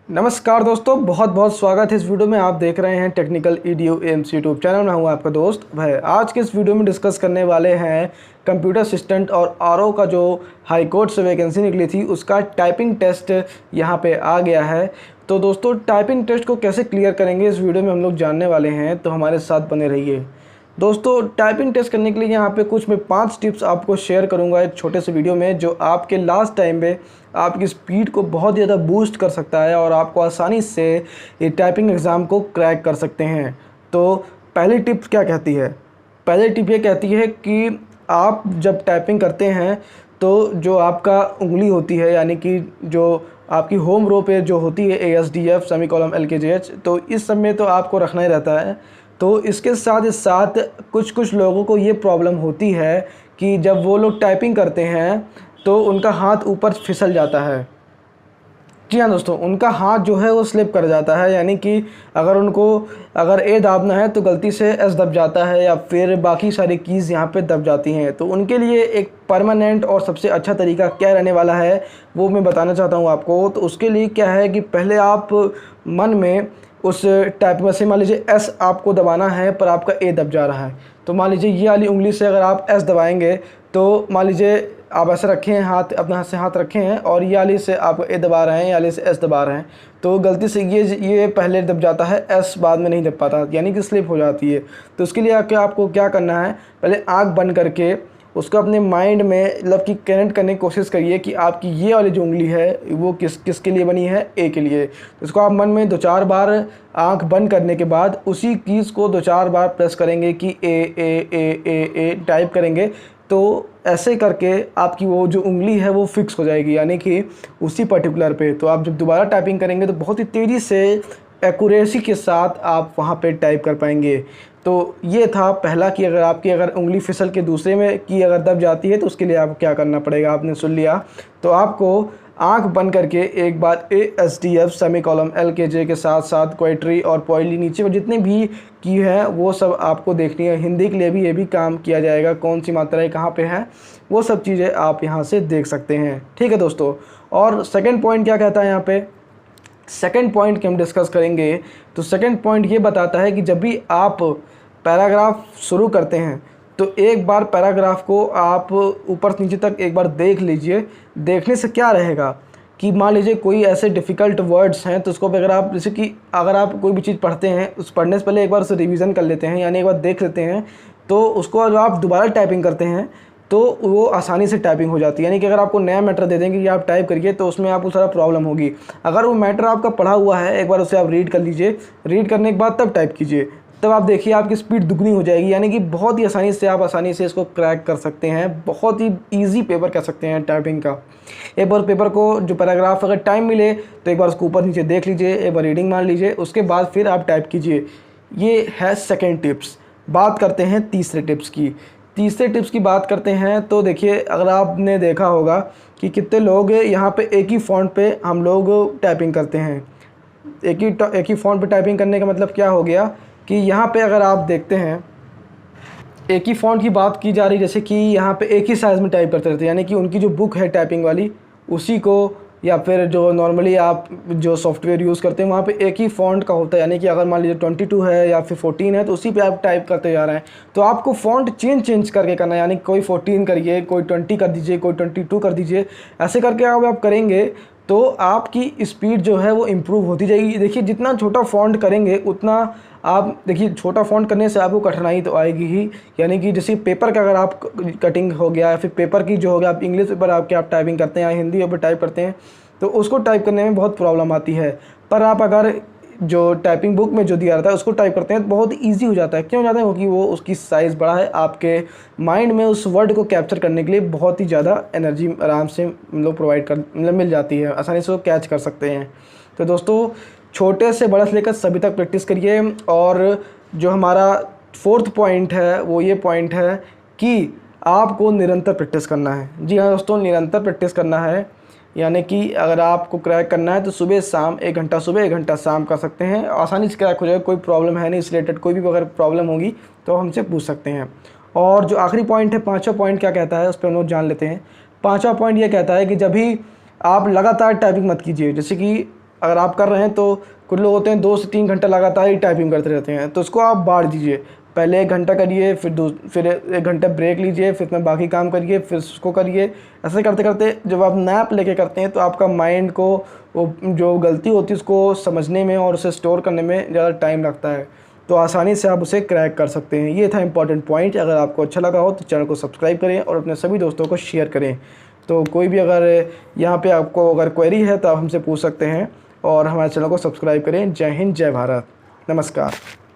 नमस्कार दोस्तों, बहुत बहुत स्वागत है इस वीडियो में। आप देख रहे हैं technical EDU AIIMS YouTube channel. मैं हूं आपका दोस्त भाई। आज के इस वीडियो में डिस्कस करने वाले हैं कंप्यूटर असिस्टेंट और आरओ का जो हाई कोर्ट से वैकेंसी निकली थी उसका टाइपिंग टेस्ट यहां पे आ गया है। तो दोस्तों, टाइपिंग टेस्ट को कैसे क्लियर करेंगे इस वीडियो में हम लोग जानने वाले हैं, तो हमारे साथ बने रहिए। दोस्तों, टाइपिंग टेस्ट करने के लिए यहाँ पे कुछ मैं 5 टिप्स आपको शेयर करूँगा एक छोटे से वीडियो में, जो आपके लास्ट टाइम पे आपकी स्पीड को बहुत ज़्यादा बूस्ट कर सकता है और आपको आसानी से ये टाइपिंग एग्ज़ाम को क्रैक कर सकते हैं। तो पहली टिप क्या कहती है? पहली टिप ये कहती है कि आप जब टाइपिंग करते हैं तो जो आपका उंगली होती है, यानी कि जो आपकी होम रो पे जो होती है ASDF सेमीकोलन LKGH, तो इस सब में तो आपको रखना ही रहता है। तो इसके साथ कुछ लोगों को ये प्रॉब्लम होती है कि जब वो लोग टाइपिंग करते हैं तो उनका हाथ ऊपर फिसल जाता है। जी हाँ दोस्तों, उनका हाथ जो है वो स्लिप कर जाता है, यानी कि अगर ए दाबना है तो गलती से एस दब जाता है या फिर बाकी सारी कीज़ यहाँ पे दब जाती हैं। तो उनके लिए एक परमानेंट और सबसे अच्छा तरीका क्या रहने वाला है वो मैं बताना चाहता हूँ आपको। तो उसके लिए क्या है कि पहले आप मन में उस टाइप में से, मान लीजिए एस आपको दबाना है पर आपका ए दब जा रहा है, तो मान लीजिए ये वाली उंगली से अगर आप एस दबाएंगे तो मान लीजिए आप ऐसे रखे हैं, हाथ अपने हाथ से हाथ रखे हैं और ये वाली से आप ए दबा रहे हैं, ये वाली से एस दबा रहे हैं, तो गलती से ये पहले दब जाता है, एस बाद में नहीं दब पाता, यानी कि स्लिप हो जाती है। तो उसके लिए आपको क्या करना है, पहले आँख बंद करके उसको अपने माइंड में मतलब कि कनेक्ट करने की कोशिश करिए कि आपकी ये वाली जो उंगली है वो किसके लिए बनी है, ए के लिए। तो इसको आप मन में 2-4 बार आंख बंद करने के बाद उसी कीज़ को 2-4 बार प्रेस करेंगे कि ए टाइप करेंगे। तो ऐसे करके आपकी वो जो उंगली है वो फिक्स हो जाएगी, यानी कि उसी पर्टिकुलर पे। तो आप जब दोबारा टाइपिंग करेंगे तो बहुत ही तेज़ी से एक्यूरेसी के साथ आप वहाँ पे टाइप कर पाएंगे। तो ये था पहला कि अगर उंगली फिसल के दूसरे में की अगर दब जाती है तो उसके लिए आपको क्या करना पड़ेगा, आपने सुन लिया। तो आपको आंख बंद करके एक बार ASDF सेमीकोलन LKJ के साथ क्वेट्री और पॉइली नीचे में जितने भी की है वो सब आपको देखनी है। हिंदी के लिए भी ये भी काम किया जाएगा, कौन सी मात्राएं कहाँ पे हैं वो सब चीज़ें आप यहाँ से देख सकते हैं। ठीक है दोस्तों, और सेकेंड पॉइंट क्या कहता है यहाँ पे? सेकेंड पॉइंट की हम डिस्कस करेंगे। तो सेकेंड पॉइंट ये बताता है कि जब भी आप पैराग्राफ शुरू करते हैं तो एक बार पैराग्राफ को आप ऊपर से नीचे तक एक बार देख लीजिए। देखने से क्या रहेगा कि मान लीजिए कोई ऐसे डिफ़िकल्ट वर्ड्स हैं तो उसको अगर आप, जैसे कि अगर आप कोई भी चीज़ पढ़ते हैं उस पढ़ने से पहले एक बार उसे रिवीजन कर लेते हैं, यानी एक बार देख लेते हैं, तो उसको जब आप दोबारा टाइपिंग करते हैं तो वो आसानी से टाइपिंग हो जाती है। यानी कि अगर आपको नया मैटर दे देंगे कि आप टाइप करिए तो उसमें आपको सारा प्रॉब्लम होगी। अगर वो मैटर आपका पढ़ा हुआ है एक बार उसे आप रीड कर लीजिए, रीड करने के बाद तब टाइप कीजिए, तब आप देखिए आपकी स्पीड दुगनी हो जाएगी। यानी कि बहुत ही आसानी से इसको क्रैक कर सकते हैं। बहुत ही ईजी पेपर कह सकते हैं टाइपिंग का। एक बार पेपर को जो पैराग्राफ अगर टाइम मिले तो एक बार उसको ऊपर नीचे देख लीजिए, एक बार रीडिंग मान लीजिए, उसके बाद फिर आप टाइप कीजिए। ये है सेकेंड टिप्स। बात करते हैं तीसरे टिप्स की। तीसरे टिप्स की बात करते हैं तो देखिए, अगर आपने देखा होगा कि कितने लोग यहाँ पे एक ही फ़ॉन्ट पे हम लोग टाइपिंग करते हैं। एक ही फ़ॉन्ट पे टाइपिंग करने का मतलब क्या हो गया कि यहाँ पे अगर आप देखते हैं एक ही फ़ॉन्ट की बात की जा रही, जैसे कि यहाँ पे एक ही साइज़ में टाइप करते रहते हैं, यानी कि उनकी जो बुक है टाइपिंग वाली उसी को, या फिर जो नॉर्मली आप जो सॉफ्टवेयर यूज़ करते हैं वहाँ पे एक ही फ़ॉन्ट का होता है। यानी कि अगर मान लीजिए 22 है या फिर 14 है तो उसी पे आप टाइप करते जा रहे हैं। तो आपको फ़ॉन्ट चेंज करके करना है, यानी कोई 14 करिए, कोई 20 कर दीजिए, कोई 22 कर दीजिए। ऐसे करके आप करेंगे तो आपकी स्पीड जो है वो इम्प्रूव होती जाएगी। देखिए, जितना छोटा फ़ॉन्ट करेंगे उतना आप देखिए, छोटा फ़ॉन्ट करने से आपको कठिनाई तो आएगी ही। यानी कि जैसे पेपर का अगर आप कटिंग हो गया या फिर पेपर की जो हो गया, आप इंग्लिश पेपर आप टाइपिंग करते हैं या हिंदी पेपर टाइप करते हैं तो उसको टाइप करने में बहुत प्रॉब्लम आती है। पर आप अगर जो टाइपिंग बुक में जो दिया रहता है उसको टाइप करते हैं तो बहुत ईजी हो जाता है। क्यों हो जाता है? क्योंकि वो उसकी साइज़ बड़ा है, आपके माइंड में उस वर्ड को कैप्चर करने के लिए बहुत ही ज़्यादा एनर्जी आराम से मिल जाती है, आसानी से वो कैच कर सकते हैं। तो दोस्तों, छोटे से बड़े से लेकर सभी तक प्रैक्टिस करिए। और जो हमारा फोर्थ पॉइंट है वो ये पॉइंट है कि आपको निरंतर प्रैक्टिस करना है। जी हाँ दोस्तों, निरंतर प्रैक्टिस करना है। यानी कि अगर आपको क्रैक करना है तो सुबह शाम 1 घंटा सुबह 1 घंटा शाम कर सकते हैं, आसानी से क्रैक हो जाएगा। कोई प्रॉब्लम है नहीं, इस रिलेटेड कोई भी अगर प्रॉब्लम होगी तो हमसे पूछ सकते हैं। और जो आखिरी पॉइंट है, पाँचवा पॉइंट क्या कहता है उस पर हम लोग जान लेते हैं। पाँचवा पॉइंट ये कहता है कि जब भी आप लगातार टाइपिंग मत कीजिए। जैसे कि अगर आप कर रहे हैं तो कुछ लोग होते हैं 2 से 3 घंटा लगातार ही टाइपिंग करते रहते हैं, तो उसको आप बांट दीजिए। पहले 1 घंटा करिए, फिर 1 घंटा ब्रेक लीजिए, फिर में बाकी काम करिए, फिर उसको करिए। ऐसे करते करते जब आप नैप लेके करते हैं तो आपका माइंड को वो जो गलती होती है उसको समझने में और उसे स्टोर करने में ज़्यादा टाइम लगता है, तो आसानी से आप उसे क्रैक कर सकते हैं। ये था इंपॉर्टेंट पॉइंट। अगर आपको अच्छा लगा हो तो चैनल को सब्सक्राइब करें और अपने सभी दोस्तों को शेयर करें। तो कोई भी अगर यहाँ पे आपको अगर क्वेरी है तो आप हमसे पूछ सकते हैं, और हमारे चैनल को सब्सक्राइब करें। जय हिंद, जय भारत, नमस्कार।